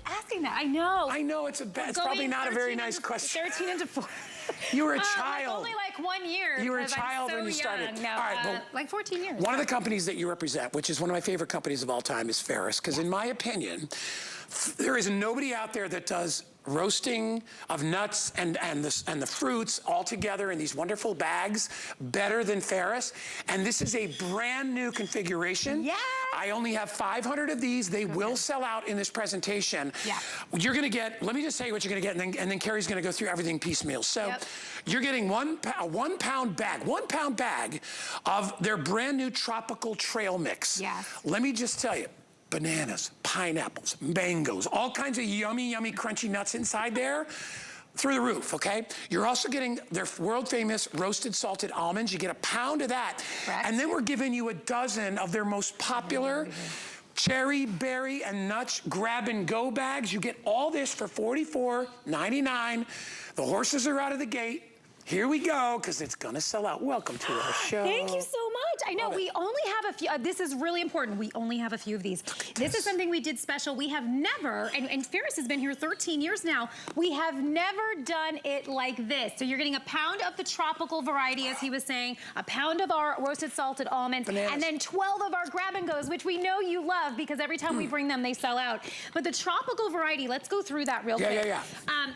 Asking that, I know. I know it's probably not a very nice question. 13 into 4. You were a child. Only like 1 year. You were a child so when you started. Young. No, all right, well, like 14 years. One of the companies that you represent, which is one of my favorite companies of all time, is Ferris. Because in my opinion, there is nobody out there that does roasting of nuts and the fruits all together in these wonderful bags better than Ferris. And this is a brand new configuration. Yes. I only have 500 of these. They will sell out in this presentation. Yeah. You're going to get, let me just tell you what you're going to get, and then Carrie's going to go through everything piecemeal. So you're getting a 1 pound bag of their brand new tropical trail mix. Yes. Let me just tell you, bananas, pineapples, mangoes, all kinds of yummy, yummy, crunchy nuts inside there. Through the roof, okay? You're also getting their world famous roasted salted almonds. You get a pound of that. Correct. And then we're giving you a dozen of their most popular cherry, berry, and nuts grab-and-go bags. You get all this for $44.99. The horses are out of the gate. Here we go, because it's going to sell out. Welcome to our show. Thank you so much. I know we only have a few. This is really important. We only have a few of these. This is something we did special. We have never, and Ferris has been here 13 years now, we have never done it like this. So you're getting a pound of the tropical variety, as he was saying, a pound of our roasted salted almonds, bananas, and then 12 of our grab-and-goes, which we know you love because every time we bring them, they sell out. But the tropical variety, let's go through that real quick.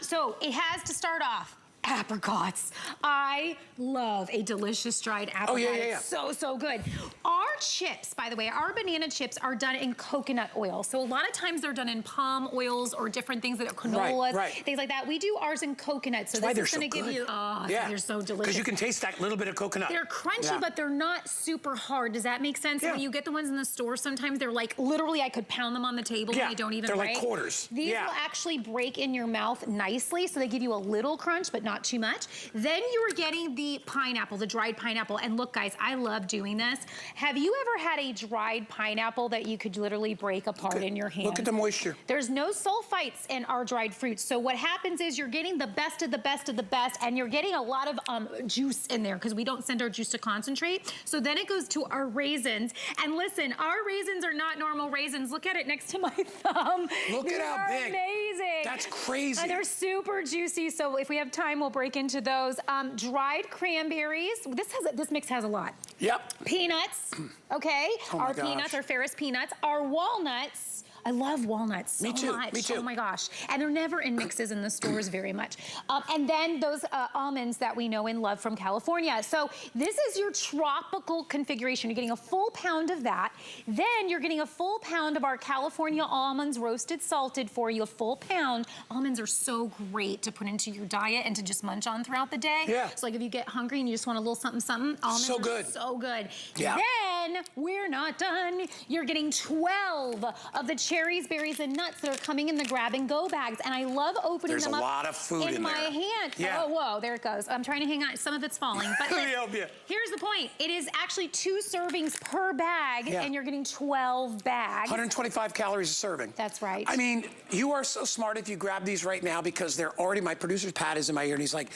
So it has to start off apricots. I love a delicious dried apricot. Oh, yeah. It's so good. Our chips, by the way, our banana chips are done in coconut oil. So a lot of times they're done in palm oils or different things that are canolas, things like that. We do ours in coconut. So this is going to give you, they're so delicious. Because you can taste that little bit of coconut. They're crunchy, but they're not super hard. Does that make sense? When you get the ones in the store, sometimes they're like, literally, I could pound them on the table and they don't even break. They're like quarters. These will actually break in your mouth nicely, so they give you a little crunch, but not too much. Then you are getting the pineapple, the dried pineapple. And look, guys, I love doing this. Have you ever had a dried pineapple that you could literally break apart in your hand? Look at the moisture. There's no sulfites in our dried fruits. So what happens is you're getting the best of the best of the best, and you're getting a lot of juice in there because we don't send our juice to concentrate. So then it goes to our raisins. And listen, our raisins are not normal raisins. Look at it next to my thumb. Look at how big. Amazing. That's crazy. And they're super juicy. So if we have time, we'll break into those. Dried cranberries. This mix has a lot. Yep. Peanuts, okay? Our peanuts, our Ferris peanuts. Our walnuts. I love walnuts so much. Me too. Oh my gosh. And they're never in mixes in the stores very much. And then those almonds that we know and love from California. So this is your tropical configuration. You're getting a full pound of that. Then you're getting a full pound of our California almonds roasted salted for you, a full pound. Almonds are so great to put into your diet and to just munch on throughout the day. Yeah. So like if you get hungry and you just want a little something, something, almonds are so good. Yeah. Then we're not done. You're getting 12 of the cherries, berries, and nuts that are coming in the grab-and-go bags. And I love opening them up. There's a lot of food in my hand. Yeah. Oh, whoa, there it goes. I'm trying to hang on. Some of it's falling. But Let me help you. Here's the point. It is actually 2 servings per bag, and you're getting 12 bags. 125 calories a serving. That's right. I mean, you are so smart if you grab these right now because they're already, my producer Pat is in my ear and he's like,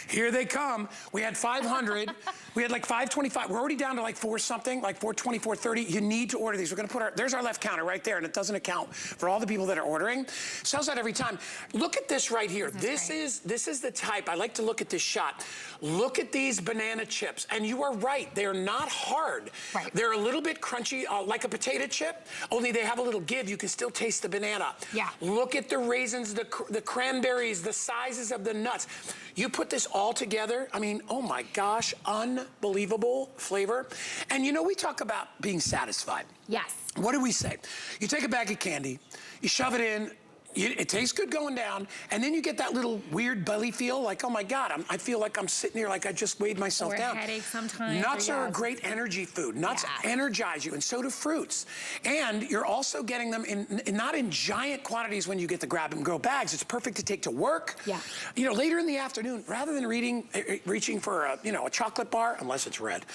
here they come. We had 500. We had like 525. We're already down to like 4 something, like 420, 430. You need to order these. We're going to put there's our left counter right there, and it doesn't account for all the people that are ordering. Sells out every time. Look at this right here. This is the type. I like to look at this shot. Look at these banana chips, and you are right. They're not hard. Right. They're a little bit crunchy, like a potato chip, only they have a little give. You can still taste the banana. Yeah. Look at the raisins, the cranberries, the sizes of the nuts. You put this all together, I mean, oh my gosh, unbelievable flavor. And you know, we talk about being satisfied. Yes. What do we say? You take a bag of candy, you shove it in, it tastes good going down, and then you get that little weird belly feel, like, oh my God, I feel like I'm sitting here like I just weighed myself down. Or a headache sometimes. Nuts are a great energy food. Nuts energize you, and so do fruits. And you're also getting them not in giant quantities when you get the grab-and-go bags. It's perfect to take to work. Yeah. You know, later in the afternoon, rather than reaching for a chocolate bar, unless it's red,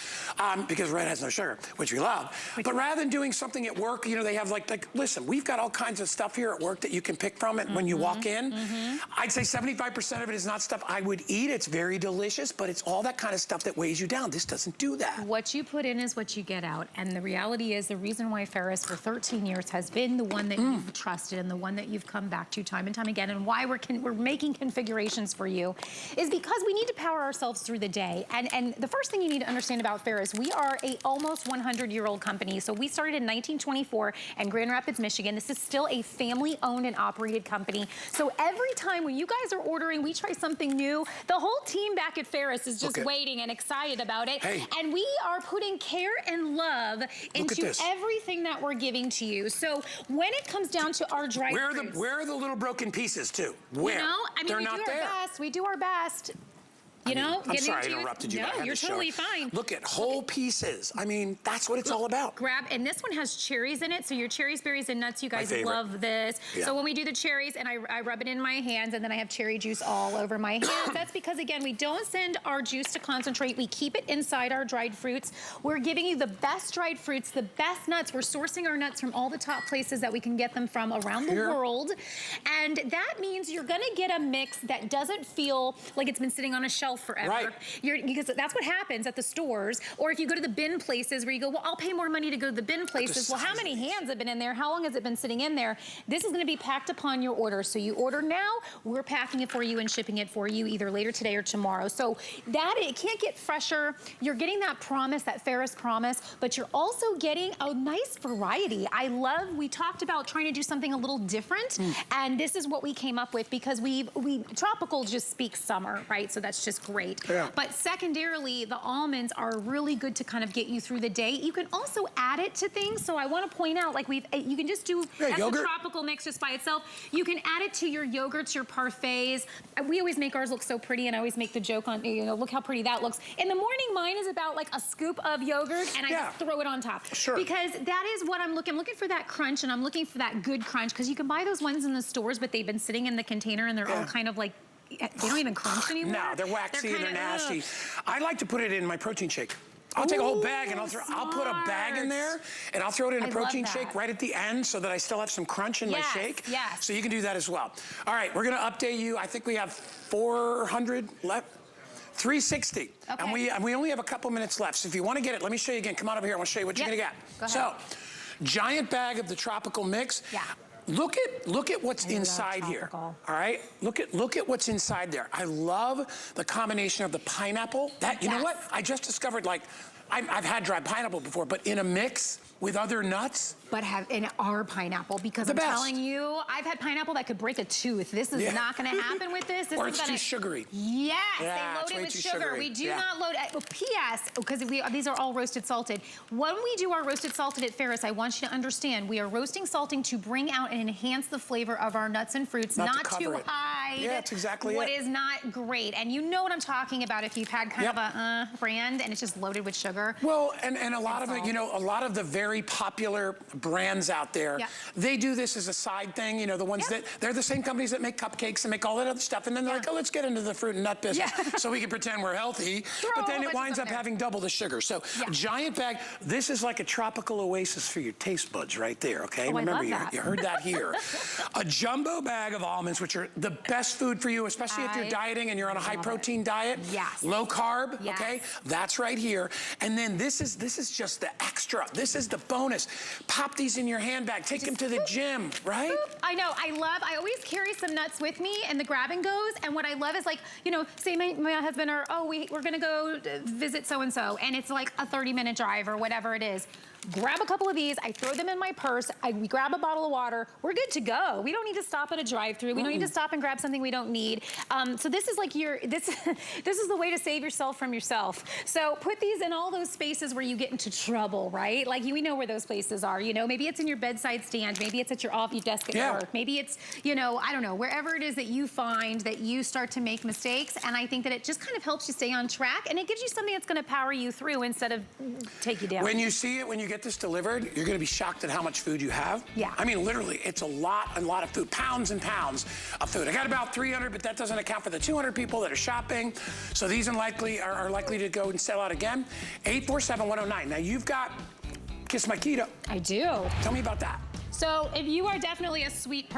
because red has no sugar, which we love. But rather than doing something at work, you know, they have like listen, we've got all kinds of stuff here at work that you can pick pick from it when you walk in. I'd say 75% of it is not stuff I would eat. It's very delicious, but it's all that kind of stuff that weighs you down. This doesn't do that. What you put in is what you get out. And the reality is the reason why Ferris for 13 years has been the one that you've trusted and the one that you've come back to time and time again, and why we're making configurations for you is because we need to power ourselves through the day. And the first thing you need to understand about Ferris, we are a almost 100-year-old company. So we started in 1924 in Grand Rapids, Michigan. This is still a family-owned and operated company. So every time when you guys are ordering, we try something new, the whole team back at Ferris is just waiting and excited about it. Hey. And we are putting care and love into everything that we're giving to you. So when it comes down to our dried fruits, where are the little broken pieces too? Where? You know, I mean, They're we not do our there. best. We do our best. You know, I'm sorry I interrupted you. No, you're totally fine. Look at whole pieces. I mean, that's what it's all about. Grab, and this one has cherries in it. So your cherries, berries, and nuts, you guys love this. Yeah. So when we do the cherries, and I rub it in my hands, and then I have cherry juice all over my hands. That's because, again, we don't send our juice to concentrate. We keep it inside our dried fruits. We're giving you the best dried fruits, the best nuts. We're sourcing our nuts from all the top places that we can get them from around the world. And that means you're gonna get a mix that doesn't feel like it's been sitting on a shelf forever. Right. Because that's what happens at the stores, or if you go to the bin places where you go, well, I'll pay more money to go to the bin places. Well, how many hands have been in there? How long has it been sitting in there? This is gonna be packed upon your order. So you order now, we're packing it for you and shipping it for you either later today or tomorrow. So that, it can't get fresher. You're getting that promise, that Ferris promise, but you're also getting a nice variety. We talked about trying to do something a little different, and this is what we came up with because tropical just speaks summer, right? So that's just great. Yeah. But secondarily, the almonds are really good to kind of get you through the day. You can also add it to things. So I want to point out, like you can just do as a tropical mix just by itself. You can add it to your yogurts, your parfaits. We always make ours look so pretty, and I always make the joke on, you know, look how pretty that looks. In the morning, mine is about like a scoop of yogurt, and I just throw it on top. Sure. Because that is what I'm looking for, that crunch, and I'm looking for that good crunch, because you can buy those ones in the stores, but they've been sitting in the container, and they're all kind of like, they don't even crunch anymore. No, they're waxy and they're nasty. I like to put it in my protein shake. I'll take a whole bag and I'll put a bag in there and I'll throw it in a protein shake right at the end so that I still have some crunch in my shake. Yes. So you can do that as well. All right, we're gonna update you. I think we have 400 left. 360. Okay. And we only have a couple minutes left. So if you want to get it, let me show you again. Come on over here. I want to show you what you're gonna get. Go ahead. So, giant bag of the tropical mix. Yeah. Look at what's inside here. All right? Look at what's inside there. I love the combination of the pineapple. You know what? I just discovered, like, I've had dried pineapple before, but in a mix with other nuts. But have in our pineapple, because I'm telling you, I've had pineapple that could break a tooth. This is not gonna happen with this. Or it's too sugary. Yes, yeah, they load it with sugar. Sugary. We do not load, P.S., because these are all roasted salted. When we do our roasted salted at Ferris, I want you to understand, we are roasting salting to bring out and enhance the flavor of our nuts and fruits, not to hide. Yeah, that's exactly what is not great. And you know what I'm talking about if you've had kind of a brand and it's just loaded with sugar. Well, and a lot of it, you know, a lot of the very popular brands out there, they do this as a side thing, you know, the ones that, they're the same companies that make cupcakes and make all that other stuff, and then they're like, oh, let's get into the fruit and nut business so we can pretend we're healthy, but then it winds up having double the sugar. So, giant bag, this is like a tropical oasis for your taste buds right there, okay? Remember, you heard that here. A jumbo bag of almonds, which are the best food for you, especially if you're dieting and you're on a high protein diet, low carb, okay? That's right here. And then this is just the extra. This is the bonus. Pop these in your handbag. Take them to the gym, right? I know. I always carry some nuts with me and the grab and goes. And what I love is, like, you know, say my husband or, oh, we're going to go visit so-and-so. And it's like a 30-minute drive or whatever it is. Grab a couple of these, I throw them in my purse, we grab a bottle of water, we're good to go. We don't need to stop at a drive-thru. We don't need to stop and grab something we don't need. So this is like this is the way to save yourself from yourself. So put these in all those spaces where you get into trouble, right? Like, we know where those places are, you know? Maybe it's in your bedside stand, maybe it's at your off desk at work, maybe it's, you know, I don't know, wherever it is that you find that you start to make mistakes. And I think that it just kind of helps you stay on track, and it gives you something that's gonna power you through instead of take you down. When you see it, when you get this delivered, you're gonna be shocked at how much food you have. Yeah. I mean, literally, it's a lot of food, pounds and pounds of food. I got about 300, but that doesn't account for the 200 people that are shopping. So these are likely to go and sell out again. 847-109. Now you've got Kiss My Keto. I do. Tell me about that. So if you are definitely a sweet person,